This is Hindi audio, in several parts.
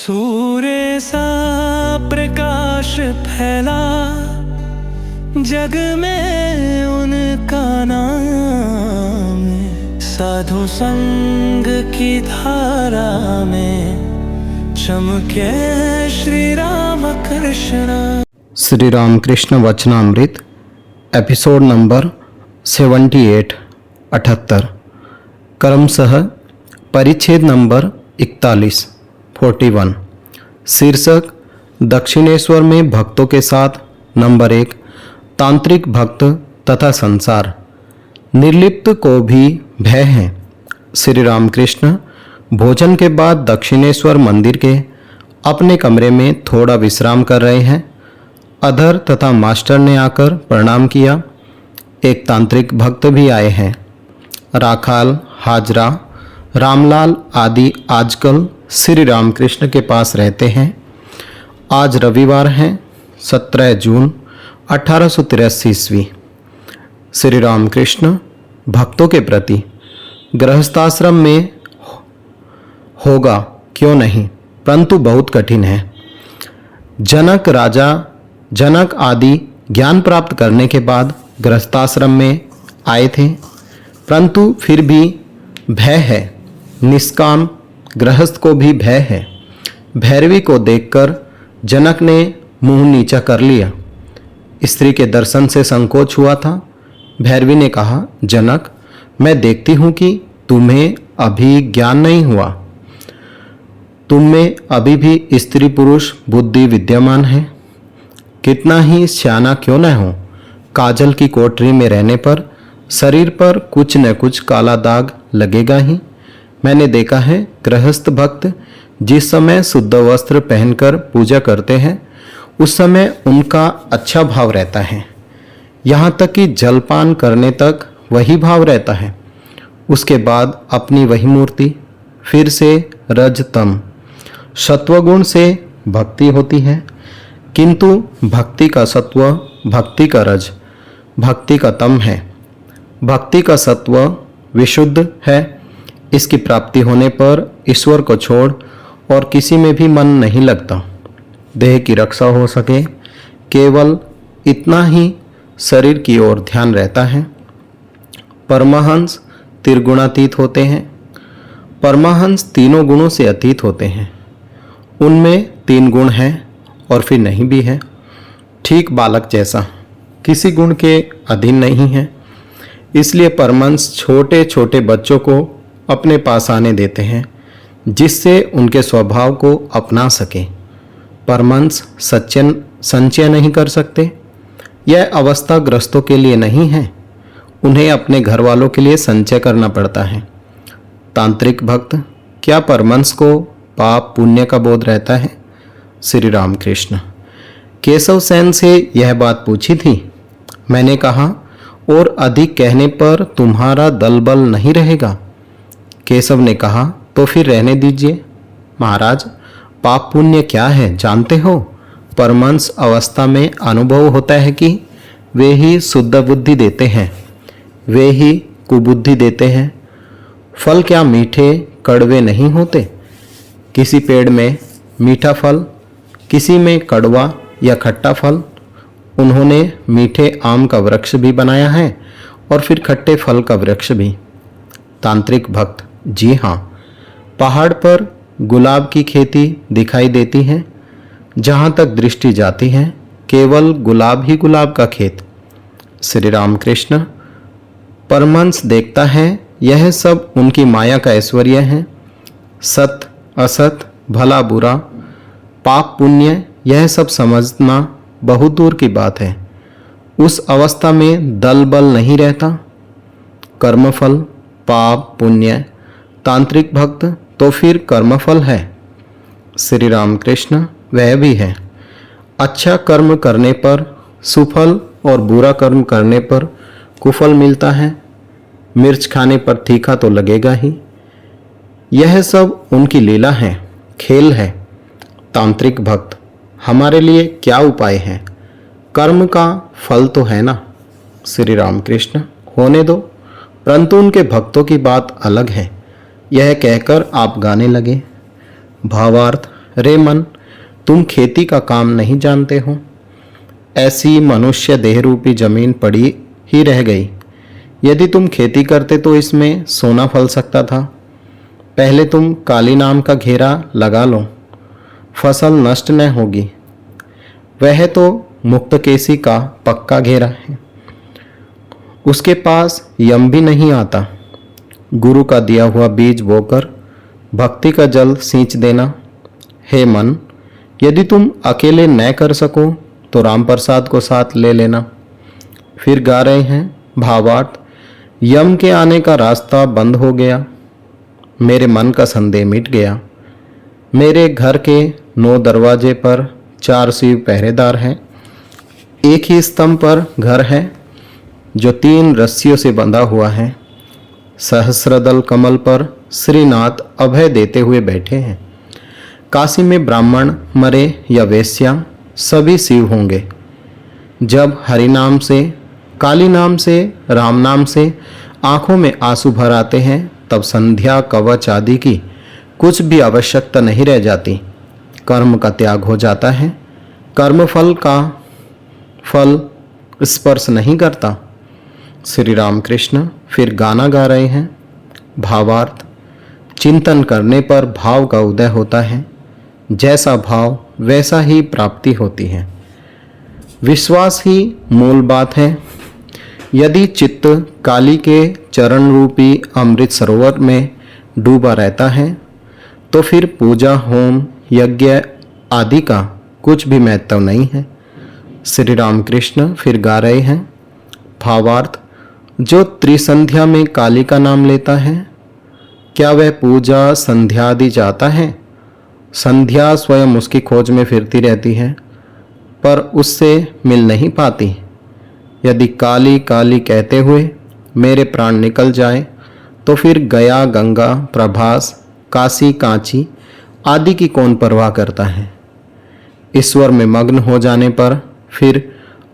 सूर्य सा प्रकाश फैला जग में उनका नाम, साधु संग की धारा में चमके श्री राम कृष्ण। श्री राम कृष्ण वचनामृत एपिसोड नंबर 78 78 क्रमशः परिच्छेद नंबर 41 41। शीर्षक दक्षिणेश्वर में भक्तों के साथ नंबर 1 तांत्रिक भक्त तथा संसार। निर्लिप्त को भी भय है। श्री रामकृष्ण भोजन के बाद दक्षिणेश्वर मंदिर के अपने कमरे में थोड़ा विश्राम कर रहे हैं। अधर तथा मास्टर ने आकर प्रणाम किया। एक तांत्रिक भक्त भी आए हैं। राखाल, हाजरा, रामलाल आदि आजकल श्री रामकृष्ण के पास रहते हैं। आज रविवार है 17 जून 1883 ईस्वी। श्री रामकृष्ण भक्तों के प्रति गृहस्थाश्रम में होगा क्यों नहीं, परंतु बहुत कठिन है। जनक राजा जनक आदि ज्ञान प्राप्त करने के बाद गृहस्थाश्रम में आए थे, परंतु फिर भी भय है। निष्काम गृहस्थ को भी भय है। भैरवी को देखकर जनक ने मुंह नीचा कर लिया। स्त्री के दर्शन से संकोच हुआ था। भैरवी ने कहा, जनक, मैं देखती हूं कि तुम्हें अभी ज्ञान नहीं हुआ। तुम में अभी भी स्त्री पुरुष बुद्धि विद्यमान है। कितना ही सियाना क्यों न हो, काजल की कोठरी में रहने पर शरीर पर कुछ न कुछ काला दाग लगेगा ही। मैंने देखा है गृहस्थ भक्त जिस समय शुद्ध वस्त्र पहनकर पूजा करते हैं उस समय उनका अच्छा भाव रहता है। यहाँ तक कि जलपान करने तक वही भाव रहता है। उसके बाद अपनी वही मूर्ति फिर से रजतम सत्वगुण से भक्ति होती है, किंतु भक्ति का सत्व, भक्ति का रज, भक्ति का तम है। भक्ति का सत्व विशुद्ध है। इसकी प्राप्ति होने पर ईश्वर को छोड़ और किसी में भी मन नहीं लगता। देह की रक्षा हो सके केवल इतना ही शरीर की ओर ध्यान रहता है। परमहंस त्रिगुणातीत होते हैं। परमहंस तीनों गुणों से अतीत होते हैं। उनमें 3 गुण हैं और फिर नहीं भी है। ठीक बालक जैसा किसी गुण के अधीन नहीं है। इसलिए परमहंस छोटे छोटे बच्चों को अपने पास आने देते हैं जिससे उनके स्वभाव को अपना सके। परमहंस संचय नहीं कर सकते। यह अवस्था ग्रस्तों के लिए नहीं है। उन्हें अपने घर वालों के लिए संचय करना पड़ता है। तांत्रिक भक्त, क्या परमहंस को पाप पुण्य का बोध रहता है? श्री रामकृष्ण केशव सेन से यह बात पूछी थी। मैंने कहा, और अधिक कहने पर तुम्हारा दल बल नहीं रहेगा। केशव ने कहा, तो फिर रहने दीजिए। महाराज, पाप पुण्य क्या है जानते हो? परमहंस अवस्था में अनुभव होता है कि वे ही शुद्ध बुद्धि देते हैं, वे ही कुबुद्धि देते हैं। फल क्या मीठे कड़वे नहीं होते? किसी पेड़ में मीठा फल, किसी में कड़वा या खट्टा फल। उन्होंने मीठे आम का वृक्ष भी बनाया है और फिर खट्टे फल का वृक्ष भी। तांत्रिक भक्त, जी हाँ, पहाड़ पर गुलाब की खेती दिखाई देती है। जहाँ तक दृष्टि जाती है केवल गुलाब ही गुलाब का खेत। श्री रामकृष्ण परमहंस देखता है यह सब उनकी माया का ऐश्वर्य है। सत असत, भला बुरा, पाप पुण्य, यह सब समझना बहुत दूर की बात है। उस अवस्था में दल बल नहीं रहता। कर्मफल, पाप पुण्य, तांत्रिक भक्त तो फिर कर्मफल है। श्री रामकृष्ण वह भी है। अच्छा कर्म करने पर सुफल और बुरा कर्म करने पर कुफल मिलता है। मिर्च खाने पर तीखा तो लगेगा ही। यह सब उनकी लीला है, खेल है। तांत्रिक भक्त, हमारे लिए क्या उपाय है? कर्म का फल तो है ना। श्री रामकृष्ण होने दो, परंतु उनके भक्तों की बात अलग है। यह कहकर आप गाने लगे। भावार्थ, रे मन, तुम खेती का काम नहीं जानते हो। ऐसी मनुष्य देह रूपी जमीन पड़ी ही रह गई। यदि तुम खेती करते तो इसमें सोना फल सकता था। पहले तुम काली नाम का घेरा लगा लो, फसल नष्ट न होगी। वह तो मुक्तकेसी का पक्का घेरा है, उसके पास यम भी नहीं आता। गुरु का दिया हुआ बीज बोकर भक्ति का जल सींच देना। हे मन, यदि तुम अकेले न कर सको तो राम प्रसाद को साथ ले लेना। फिर गा रहे हैं भावार्थ। यम के आने का रास्ता बंद हो गया, मेरे मन का संदेह मिट गया। मेरे घर के 9 दरवाजे पर 4 शिव पहरेदार हैं। एक ही स्तंभ पर घर है जो 3 रस्सियों से बंधा हुआ है। सहस्रदल कमल पर श्रीनाथ अभय देते हुए बैठे हैं। काशी में ब्राह्मण मरे या वेश्या सभी शिव होंगे। जब हरि नाम से, काली नाम से, राम नाम से आंखों में आंसू भर आते हैं तब संध्या कवच आदि की कुछ भी आवश्यकता नहीं रह जाती। कर्म का त्याग हो जाता है। कर्म फल का फल स्पर्श नहीं करता। श्री राम कृष्ण फिर गाना गा रहे हैं भावार्थ। चिंतन करने पर भाव का उदय होता है। जैसा भाव वैसा ही प्राप्ति होती है। विश्वास ही मूल बात है। यदि चित्त काली के चरण रूपी अमृत सरोवर में डूबा रहता है तो फिर पूजा, होम, यज्ञ आदि का कुछ भी महत्व नहीं है। श्री राम कृष्ण फिर गा रहे हैं भावार्थ। जो त्रिसंध्या में काली का नाम लेता है, क्या वह पूजा संध्या आदि जाता है? संध्या स्वयं उसकी खोज में फिरती रहती है पर उससे मिल नहीं पाती। यदि काली काली कहते हुए मेरे प्राण निकल जाए तो फिर गया, गंगा, प्रभास, काशी, कांची आदि की कौन परवाह करता है। ईश्वर में मग्न हो जाने पर फिर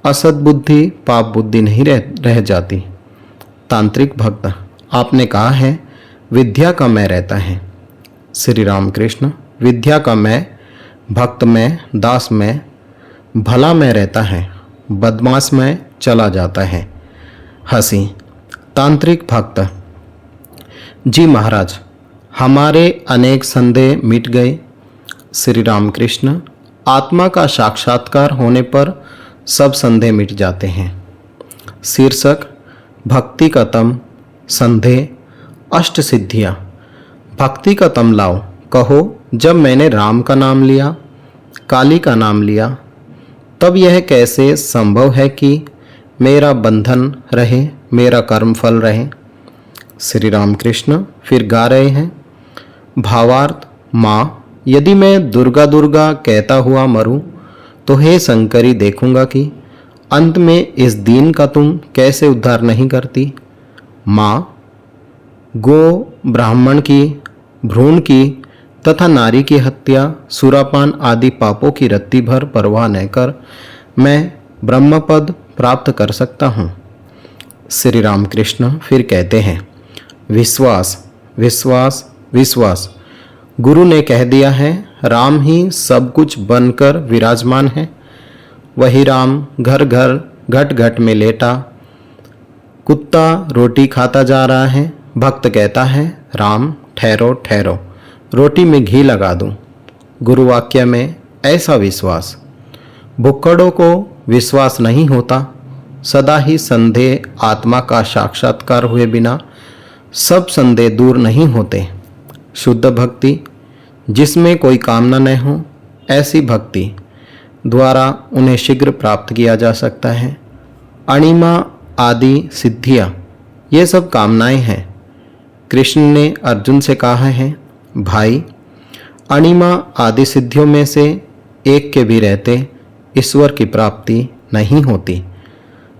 असद बुद्धि, पाप बुद्धि नहीं रह जाती। तांत्रिक भक्त, आपने कहा है विद्या का मैं रहता है। श्री राम कृष्ण, विद्या का मैं, भक्त में, दास में, भला में रहता है, बदमाश में चला जाता है। हंसी। तांत्रिक भक्त, जी महाराज, हमारे अनेक संदेह मिट गए। श्री राम कृष्ण, आत्मा का साक्षात्कार होने पर सब संदेह मिट जाते हैं। शीर्षक भक्ति का तम, संदेह, अष्ट सिद्धियाँ। भक्ति का तम लाओ, कहो जब मैंने राम का नाम लिया, काली का नाम लिया, तब यह कैसे संभव है कि मेरा बंधन रहे, मेरा कर्म फल रहे। श्री राम कृष्ण फिर गा रहे हैं भावार्थ। माँ, यदि मैं दुर्गा दुर्गा कहता हुआ मरूं तो हे शंकरी देखूंगा कि अंत में इस दीन का तुम कैसे उद्धार नहीं करती। माँ, गो, ब्राह्मण की, भ्रूण की तथा नारी की हत्या, सुरापान आदि पापों की रत्ती भर परवाह न कर मैं ब्रह्मपद प्राप्त कर सकता हूँ। श्री राम कृष्ण फिर कहते हैं विश्वास, विश्वास, विश्वास। गुरु ने कह दिया है राम ही सब कुछ बनकर विराजमान है। वही राम घर घर, घट घट में लेटा कुत्ता रोटी खाता जा रहा है। भक्त कहता है राम ठहरो ठहरो, रोटी में घी लगा दूं। गुरु वाक्य में ऐसा विश्वास। भुक्कड़ों को विश्वास नहीं होता। सदा ही संदेह आत्मा का साक्षात्कार हुए बिना सब संदेह दूर नहीं होते। शुद्ध भक्ति जिसमें कोई कामना न हो, ऐसी भक्ति द्वारा उन्हें शीघ्र प्राप्त किया जा सकता है। अणिमा आदि सिद्धियाँ ये सब कामनाएं हैं। कृष्ण ने अर्जुन से कहा है भाई, अणिमा आदि सिद्धियों में से एक के भी रहते ईश्वर की प्राप्ति नहीं होती।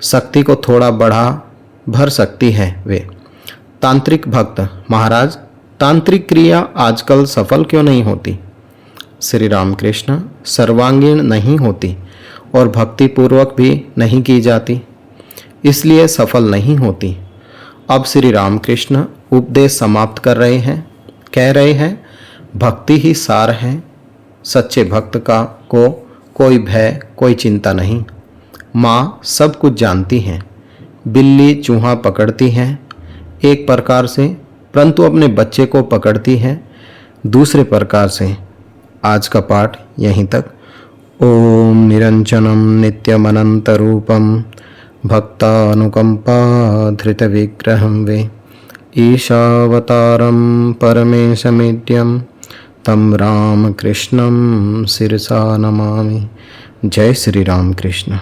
शक्ति को थोड़ा बढ़ा भर सकती है वे। तांत्रिक भक्त, महाराज तांत्रिक क्रिया आजकल सफल क्यों नहीं होती। श्री राम कृष्ण, सर्वांगीण नहीं होती और भक्ति पूर्वक भी नहीं की जाती, इसलिए सफल नहीं होती। अब श्री राम कृष्ण उपदेश समाप्त कर रहे हैं। कह रहे हैं भक्ति ही सार है, सच्चे भक्त का को कोई भय, कोई चिंता नहीं। माँ सब कुछ जानती हैं। बिल्ली चूहा पकड़ती है एक प्रकार से, परंतु अपने बच्चे को पकड़ती है दूसरे प्रकार से। आज का पाठ यहीं तक। ओम निरंजनम नित्यमनंतरूपम भक्तानुकंपा धृत विग्रहं वे ईशावतारं परमेशमीड्यं तं रामकृष्णं शिरसा नमामि। जय श्री राम कृष्ण।